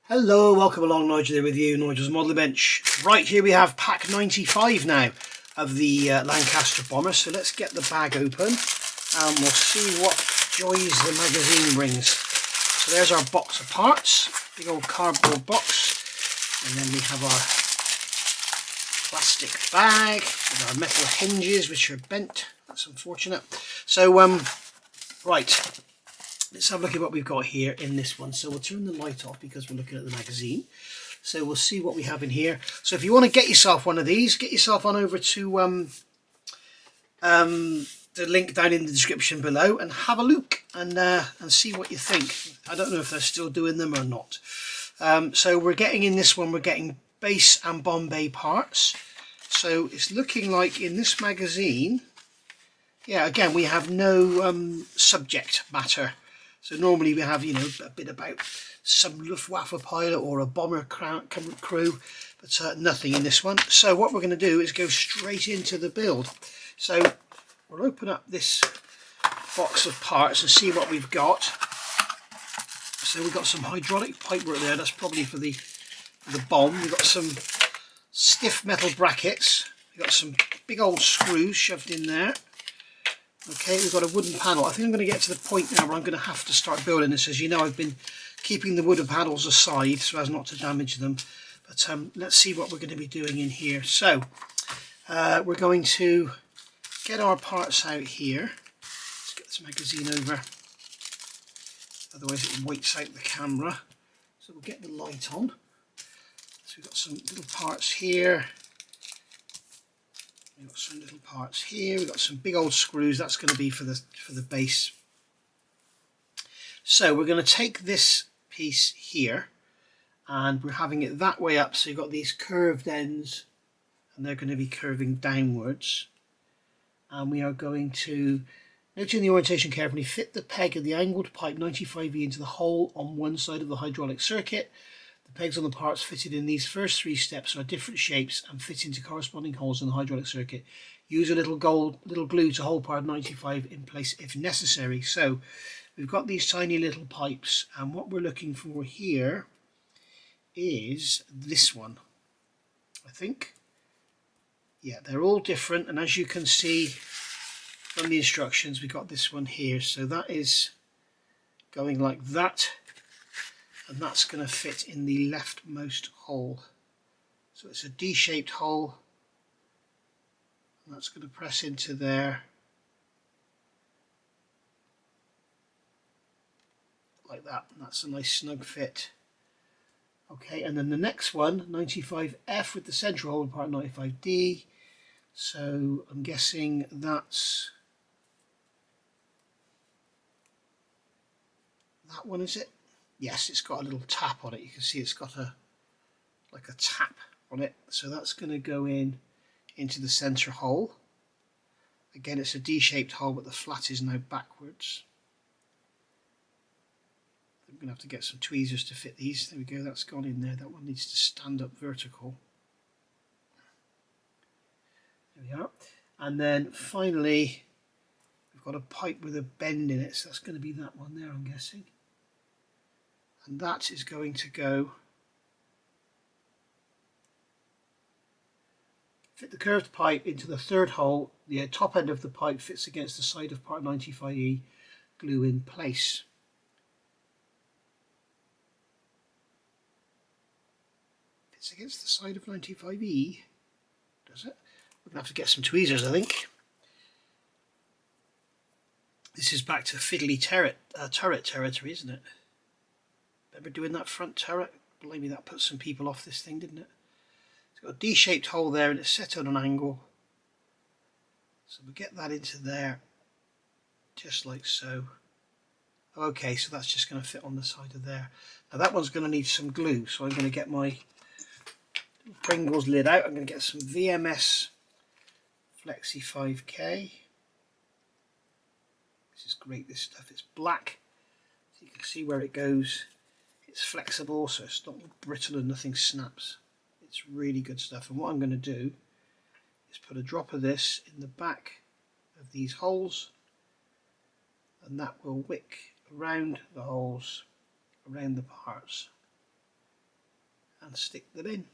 Hello, welcome along, Nigel here with you, Nigel's Modelling Bench. Right, here we have pack 95 now of the Lancaster bomber, so let's get the bag open and we'll see what joys the magazine brings. So there's our box of parts, big old cardboard box, and then we have our plastic bag with our metal hinges which are bent. That's unfortunate. So right, let's have a look at what we've got here in this one. So we'll turn the light off because we're looking at the magazine. So we'll see what we have in here. So if you want to get yourself one of these, get yourself on over to the link down in the description below and have a look and see what you think. I don't know if they're still doing them or not. So we're getting in this one, we're getting base and bomb bay parts. So it's looking like in this magazine, yeah, again, we have no subject matter. So normally we have, you know, a bit about some Luftwaffe pilot or a bomber crew, but nothing in this one. So what we're going to do is go straight into the build. So we'll open up this box of parts and see what we've got. So we've got some hydraulic pipework there. That's probably for the bomb. We've got some stiff metal brackets. We've got some big old screws shoved in there. Okay, we've got a wooden panel. I think I'm going to get to the point now where I'm going to have to start building this. As you know, I've been keeping the wooden panels aside so as not to damage them. But let's see what we're going to be doing in here. So we're going to get our parts out here. Let's get this magazine over, otherwise it weights out the camera. So we'll get the light on. So we've got some little parts here. We've got some little parts here. We've got some big old screws. That's going to be for the base. So we're going to take this piece here and we're having it that way up. So you've got these curved ends and they're going to be curving downwards. And we are going to, noting the orientation carefully, fit the peg of the angled pipe 95E into the hole on one side of the hydraulic circuit. The pegs on the parts fitted in these first three steps are different shapes and fit into corresponding holes in the hydraulic circuit. Use a little glue to hold part 95 in place if necessary. So we've got these tiny little pipes, and what we're looking for here is this one, I think. Yeah, they're all different, and as you can see from the instructions, we've got this one here. So that is going like that. And that's going to fit in the leftmost hole. So it's a D-shaped hole, and that's going to press into there like that, and that's a nice snug fit. Okay, and then the next one, 95F with the central hole in part 95D. So I'm guessing that's that one, is it? Yes, it's got a little tap on it. You can see it's got like a tap on it. So that's going to go into the centre hole. Again, it's a D-shaped hole, but the flat is now backwards. I'm going to have to get some tweezers to fit these. There we go, that's gone in there. That one needs to stand up vertical. There we are. And then finally, we've got a pipe with a bend in it. So that's going to be that one there, I'm guessing. And that is going to go, fit the curved pipe into the third hole. The top end of the pipe fits against the side of part 95E, glue in place. Fits against the side of 95E, does it? We're going to have to get some tweezers, I think. This is back to fiddly turret territory, isn't it? Remember doing that front turret? Believe me, that put some people off this thing, didn't it? It's got a D-shaped hole there and it's set on an angle. So we'll get that into there, just like so. Okay, so that's just going to fit on the side of there. Now that one's going to need some glue, so I'm going to get my Pringles lid out. I'm going to get some VMS Flexi 5K. This is great, this stuff. It's black, so you can see where it goes. It's flexible, so it's not brittle and nothing snaps. It's really good stuff. And what I'm going to do is put a drop of this in the back of these holes, and that will wick around the holes, around the parts. and stick them in.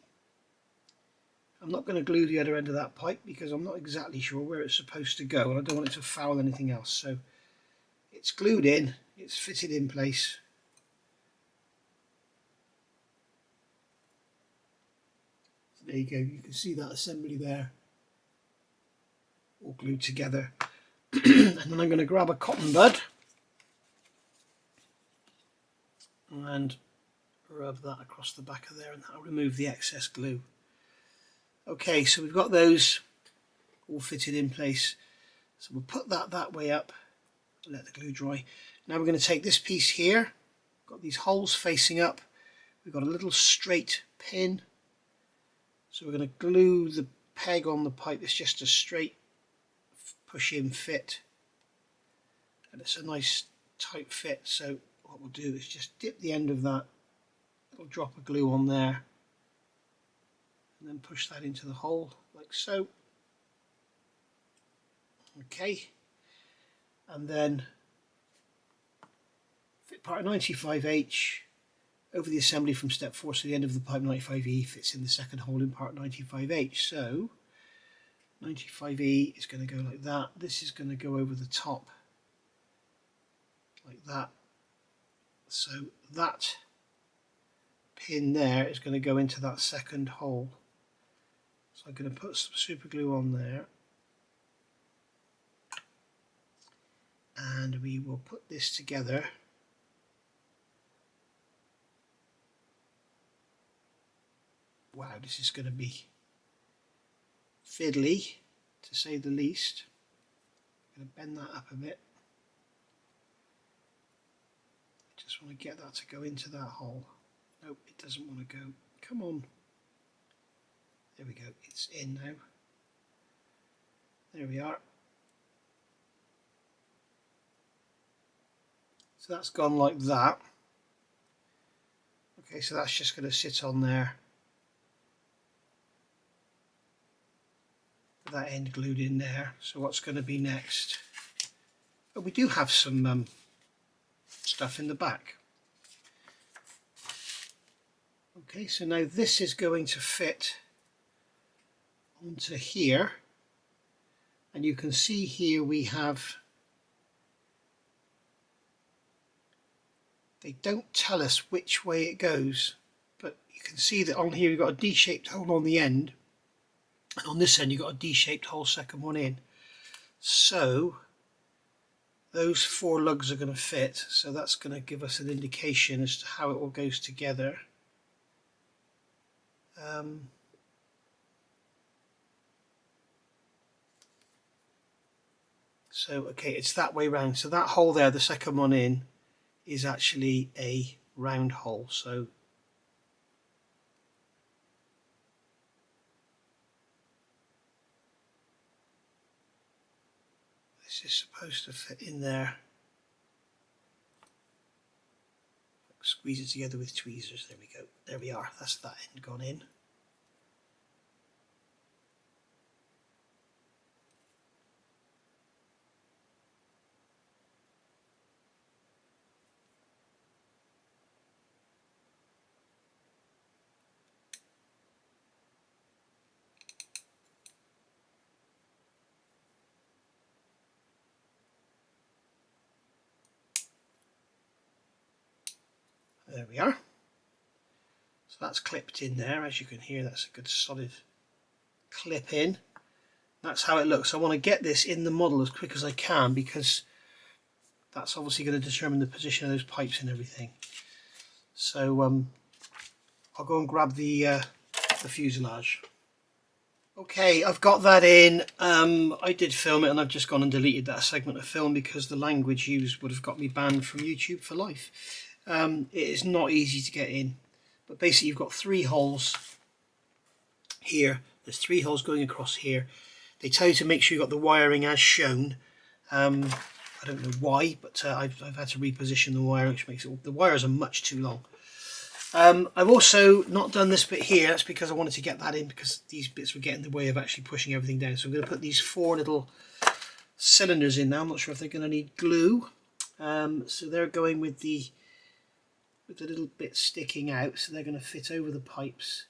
I'm not going to glue the other end of that pipe because I'm not exactly sure where it's supposed to go and I don't want it to foul anything else. So it's glued in, it's fitted in place. So there you go, you can see that assembly there, all glued together. And then I'm going to grab a cotton bud and rub that across the back of there, and that'll remove the excess glue. Okay, so we've got those all fitted in place. So we'll put that way up and let the glue dry. Now we're going to take this piece here, got these holes facing up, we've got a little straight pin. So we're going to glue the peg on the pipe. It's just a straight push in fit. And it's a nice tight fit. So what we'll do is just dip the end of that little drop of glue on there. And then push that into the hole like so. Okay. And then fit part 95H over the assembly from step 4, so the end of the pipe 95E fits in the second hole in part 95H. So 95E is going to go like that. This is going to go over the top like that. So that pin there is going to go into that second hole. So I'm going to put some super glue on there. And we will put this together. Wow, this is going to be fiddly, to say the least. I'm going to bend that up a bit. I just want to get that to go into that hole. Nope, it doesn't want to go. Come on. There we go, it's in now. There we are. So that's gone like that. Okay, so that's just going to sit on there. That end glued in there. So what's going to be next? Oh, we do have some stuff in the back. Okay, so now this is going to fit onto here, and you can see here we have, they don't tell us which way it goes, but you can see that on here you've got a D-shaped hole on the end. And on this end you've got a D-shaped hole, second one in. So those 4 lugs are going to fit, so that's going to give us an indication as to how it all goes together. So okay, it's that way round. So that hole there, the second one in, is actually a round hole. So this is supposed to fit in there. Squeeze it together with tweezers. There we go. There we are. That's that end gone in. There we are. So that's clipped in there. As you can hear, that's a good solid clip in. That's how it looks. I want to get this in the model as quick as I can because that's obviously going to determine the position of those pipes and everything. So I'll go and grab the fuselage. Okay, I've got that in. I did film it and I've just gone and deleted that segment of film because the language used would have got me banned from YouTube for life. It is not easy to get in, but basically you've got 3 holes here. There's 3 holes going across here. They tell you to make sure you've got the wiring as shown. I don't know why, but I've had to reposition the wire, which makes it, the wires are much too long. I've also not done this bit here. That's because I wanted to get that in because these bits would get in the way of actually pushing everything down. So I'm going to put these 4 little cylinders in now. I'm not sure if they're going to need glue. So they're going with the with the little bit sticking out, so they're going to fit over the pipes,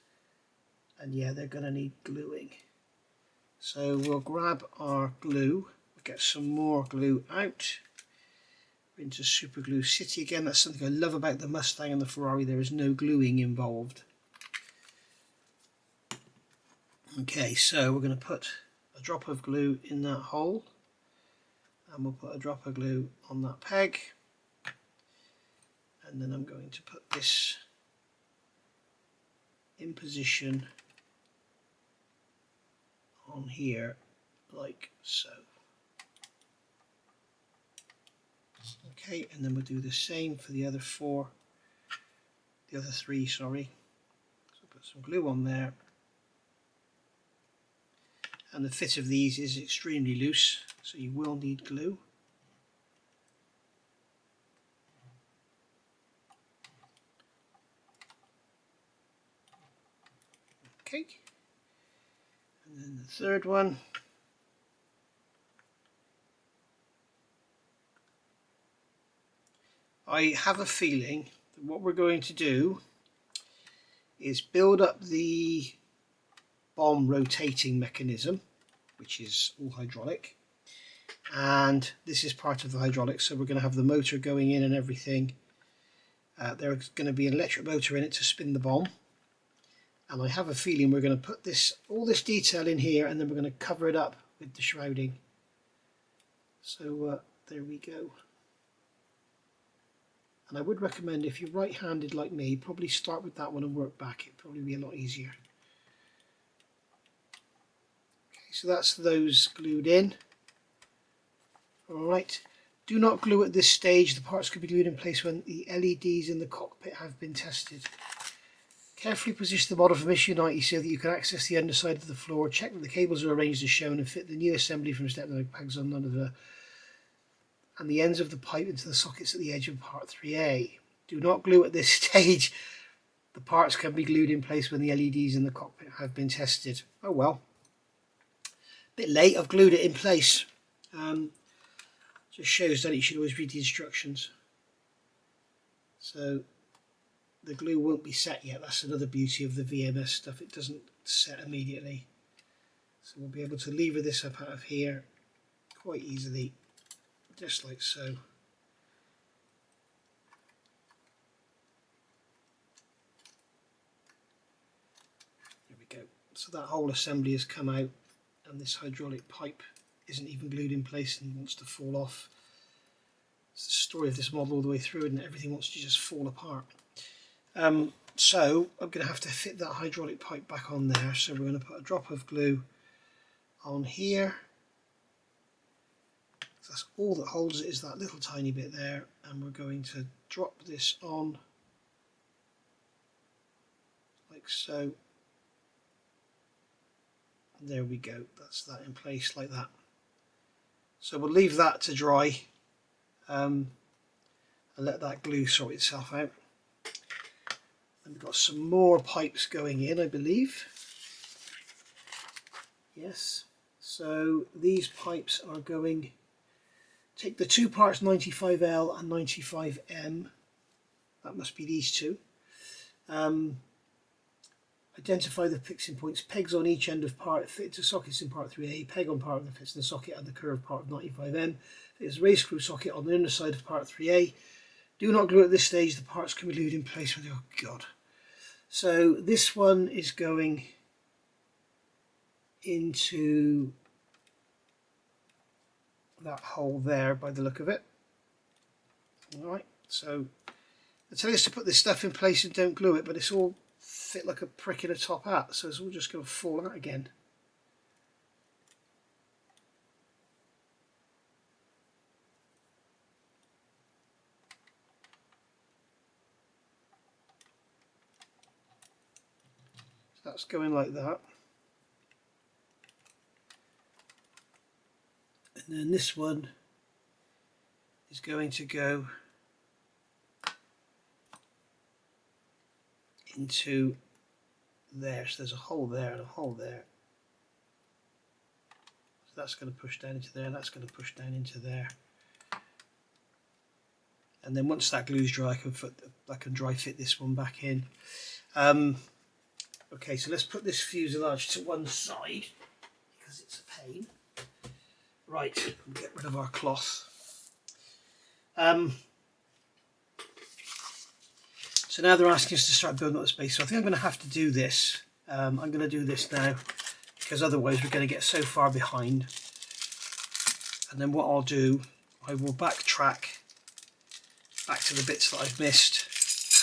and yeah, they're going to need gluing. So we'll grab our glue, we'll get some more glue out. We're into Super Glue City again. That's something I love about the Mustang and the Ferrari, there is no gluing involved. Okay, so we're going to put a drop of glue in that hole, and we'll put a drop of glue on that peg, and then I'm going to put this in position on here like so. Okay, and then we'll do the same for the other three, sorry. So put some glue on there, and the fit of these is extremely loose, so you will need glue. Okay, and then the third one. I have a feeling that what we're going to do is build up the bomb rotating mechanism, which is all hydraulic, and this is part of the hydraulics, so we're going to have the motor going in and everything. There's going to be an electric motor in it to spin the bomb, and I have a feeling we're going to put all this detail in here, and then we're going to cover it up with the shrouding. So there we go. And I would recommend, if you're right-handed like me, probably start with that one and work back. It'd probably be a lot easier. Okay, so that's those glued in. Alright, do not glue at this stage. The parts could be glued in place when the LEDs in the cockpit have been tested. Carefully position the model from issue 90 so that you can access the underside of the floor. Check that the cables are arranged as shown and fit the new assembly from step pegs on none of the and the ends of the pipe into the sockets at the edge of part 3A. Do not glue at this stage. The parts can be glued in place when the LEDs in the cockpit have been tested. Oh well. Bit late, I've glued it in place. Just shows that you should always read the instructions. So the glue won't be set yet. That's another beauty of the VMS stuff. It doesn't set immediately. So we'll be able to lever this up out of here quite easily, just like so. There we go. So that whole assembly has come out, and this hydraulic pipe isn't even glued in place and wants to fall off. It's the story of this model all the way through, and everything wants to just fall apart. So I'm going to have to fit that hydraulic pipe back on there. So we're going to put a drop of glue on here. That's all that holds it, is that little tiny bit there, and we're going to drop this on like so. And there we go, that's that in place like that. So we'll leave that to dry and let that glue sort itself out. And we've got some more pipes going in, I believe. Yes, so these pipes are going. Take the two parts 95L and 95M, that must be these two. Identify the fixing points, pegs on each end of part, fit to sockets in part 3A, peg on part that fits in the socket and the curved part of 95M. There's a raised screw socket on the inner side of part 3A. Do not glue at this stage, the parts can be glued in place with, oh god. So this one is going into that hole there by the look of it. Alright, so I tell you to put this stuff in place and don't glue it, but it's all fit like a prick in a top hat, so it's all just going to fall out again. So that's going like that. And then this one is going to go into there. So there's a hole there and a hole there. So that's going to push down into there, and that's going to push down into there. and then once that glue's dry, I can dry fit this one back in. Okay, so let's put this fuselage to one side because it's a pain. Right, we'll get rid of our cloth. So now they're asking us to start building up the space. So I think I'm going to have to do this. I'm going to do this now because otherwise we're going to get so far behind. And then what I'll do, I will backtrack back to the bits that I've missed,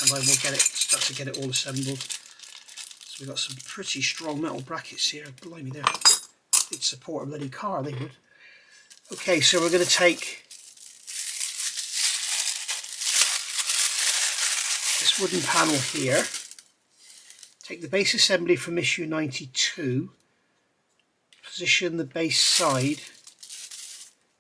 and I will start to get it all assembled. So we've got some pretty strong metal brackets here. Blimey, they'd support a bloody car, they would. Okay, so we're going to take this wooden panel here, take the base assembly from issue 92, position the base side,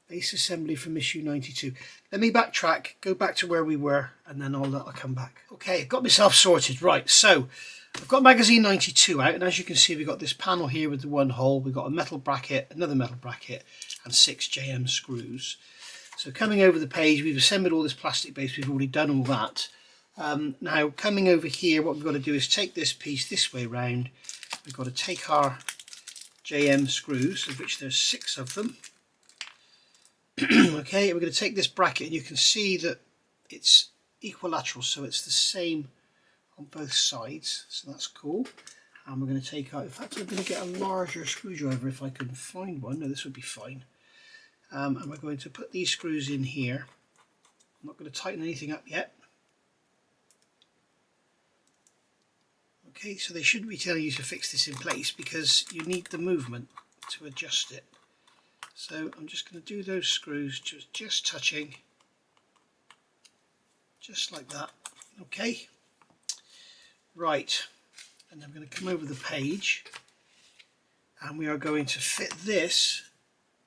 base assembly from issue 92. Let me backtrack, go back to where we were, and then I'll come back. Okay, I've got myself sorted. Right, so I've got magazine 92 out, and as you can see, we've got this panel here with the one hole. We've got a metal bracket, another metal bracket, and 6 JM screws. So coming over the page, we've assembled all this plastic base. We've already done all that. Now coming over here, what we've got to do is take this piece this way round. We've got to take our JM screws, of which there's 6 of them. Okay, we're going to take this bracket, and you can see that it's equilateral, so it's the same on both sides, so that's cool. And we're going to take out, in fact I'm going to get a larger screwdriver if I can find one. No, this would be fine. And we're going to put these screws in here. I'm not going to tighten anything up yet. Okay, so they shouldn't be telling you to fix this in place because you need the movement to adjust it. So I'm just going to do those screws just touching, just like that. Okay, right, and I'm going to come over the page, and we are going to fit this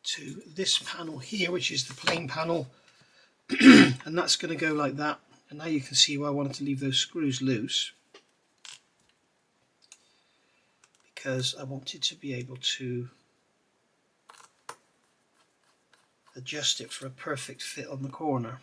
to this panel here, which is the plain panel, and that's going to go like that. And now you can see why I wanted to leave those screws loose, because I wanted to be able to adjust it for a perfect fit on the corner.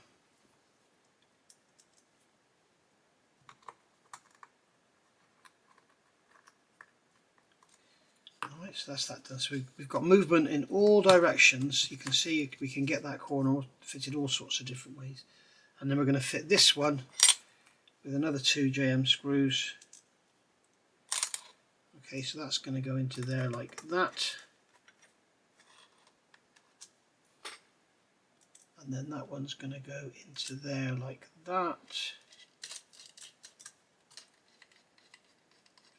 Alright, so that's that done. So we've got movement in all directions. You can see we can get that corner fitted all sorts of different ways. And then we're going to fit this one with another 2 JM screws. Okay, so that's going to go into there like that. And then that one's going to go into there like that.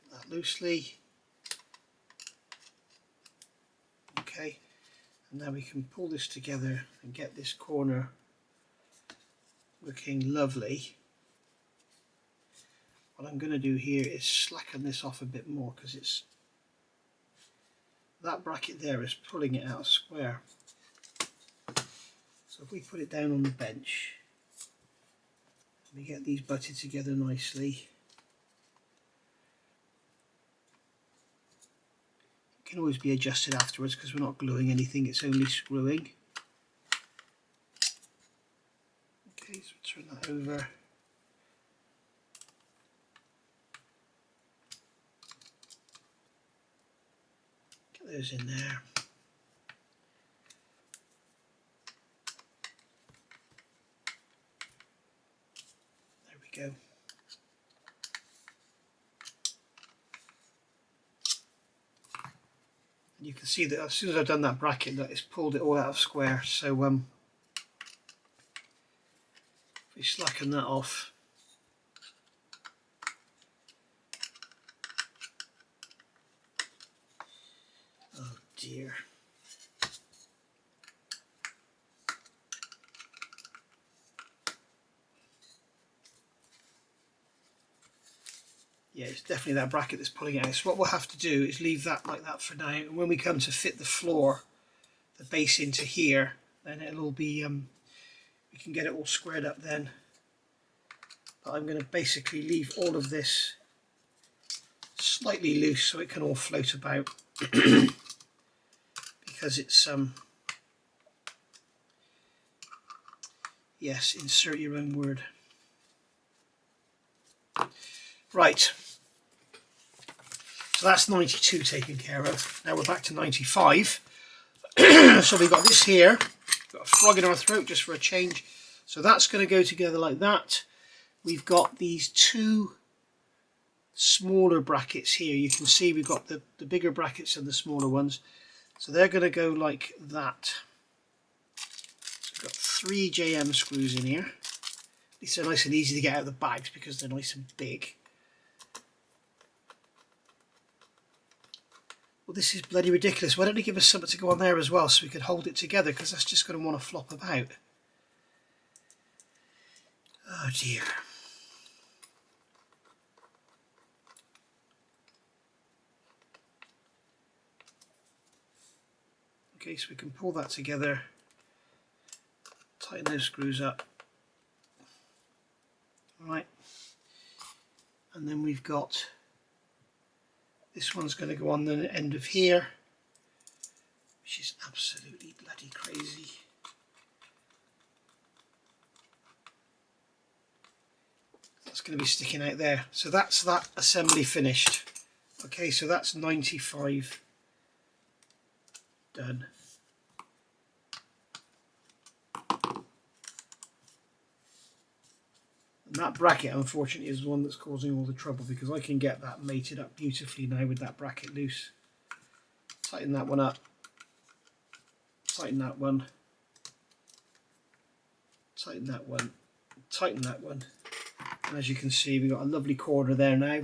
Put that loosely. Okay, and now we can pull this together and get this corner looking lovely. What I'm going to do here is slacken this off a bit more, because it's that bracket there is pulling it out square. So if we put it down on the bench, we get these butted together nicely. It can always be adjusted afterwards because we're not gluing anything, it's only screwing. Okay, so turn that over. Get those in there. Go. And you can see that as soon as I've done that bracket, that it's pulled it all out of square. So if we slacken that off, oh dear. Yeah, it's definitely that bracket that's pulling it out. So what we'll have to do is leave that like that for now. And when we come to fit the floor, the base into here, then it'll all be, we can get it all squared up then. But I'm going to basically leave all of this slightly loose so it can all float about. Because it's, Yes, insert your own word. Right, so that's 92 taken care of. Now we're back to 95. So we've got this here, got a frog in our throat just for a change. So that's going to go together like that. We've got these two smaller brackets here. You can see we've got the bigger brackets and the smaller ones. So they're going to go like that. So we've got 3 JM screws in here. These are nice and easy to get out of the bags because they're nice and big. Well, this is bloody ridiculous. Why don't they give us something to go on there as well so we can hold it together, because that's just going to want to flop about. Oh dear. Okay, so we can pull that together, tighten those screws up. Right, and then we've got this one's going to go on the end of here, which is absolutely bloody crazy. That's going to be sticking out there. So that's that assembly finished. Okay, so that's 95 done. And that bracket, unfortunately, is the one that's causing all the trouble, because I can get that mated up beautifully now with that bracket loose. Tighten that one up. Tighten that one. Tighten that one. Tighten that one. And as you can see, we've got a lovely corner there now.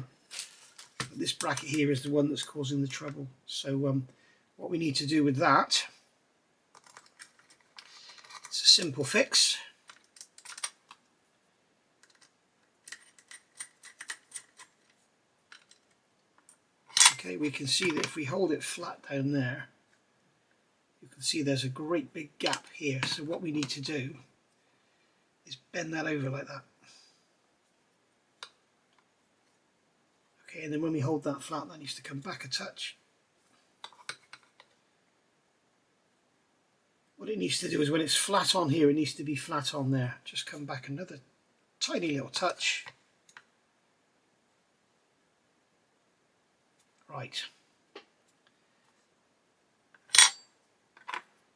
But this bracket here is the one that's causing the trouble. So what we need to do with that, it's a simple fix. Okay, we can see that if we hold it flat down there, you can see there's a great big gap here. So what we need to do is bend that over like that. Okay, and then when we hold that flat, that needs to come back a touch. What it needs to do is when it's flat on here, it needs to be flat on there. Just come back another tiny little touch. Right.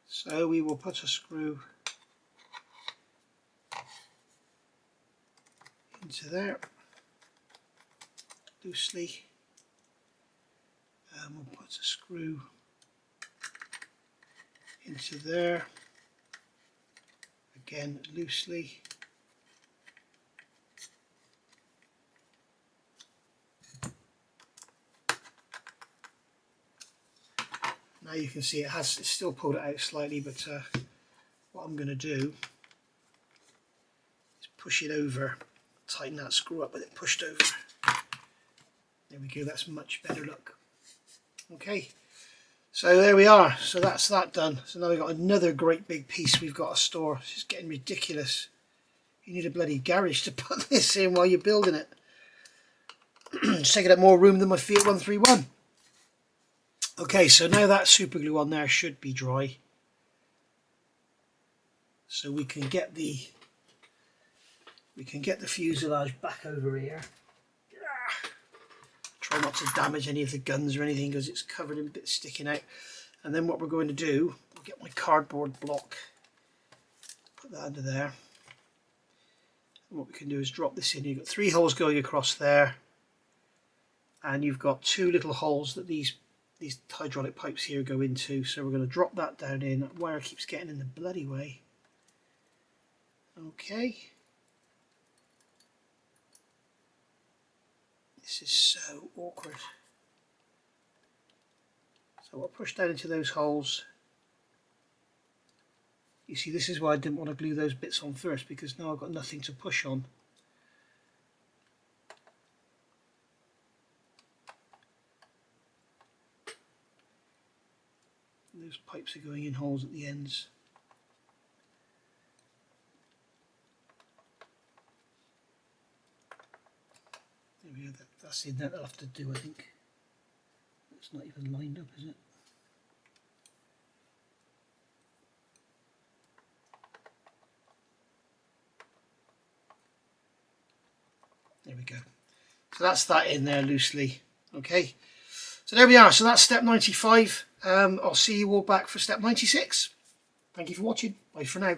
So we will put a screw into there loosely, and we'll put a screw into there again loosely. Now you can see it's still pulled it out slightly, but what I'm going to do is push it over, tighten that screw up with it pushed over. There we go, that's much better look. Okay, so there we are. So that's that done. So now we've got another great big piece we've got to store. It's just getting ridiculous. You need a bloody garage to put this in while you're building it. It's taking up more room than my Fiat 131. Okay, so now that super glue on there should be dry. So we can get the fuselage back over here. Try not to damage any of the guns or anything because it's covered in bits sticking out. And then what we're going to do, I'll get my cardboard block, put that under there. And what we can do is drop this in. You've got 3 holes going across there, and you've got 2 little holes that these hydraulic pipes here go into. So we're going to drop that down in. That wire keeps getting in the bloody way. Okay. This is so awkward. So I'll push down into those holes. You see, this is why I didn't want to glue those bits on first, because now I've got nothing to push on. And those pipes are going in holes at the ends. There we go, that's in there. That'll have to do, I think. It's not even lined up, is it? There we go. So that's that in there loosely. Okay, so there we are. So that's step 95. I'll see you all back for step 96. Thank you for watching. Bye for now.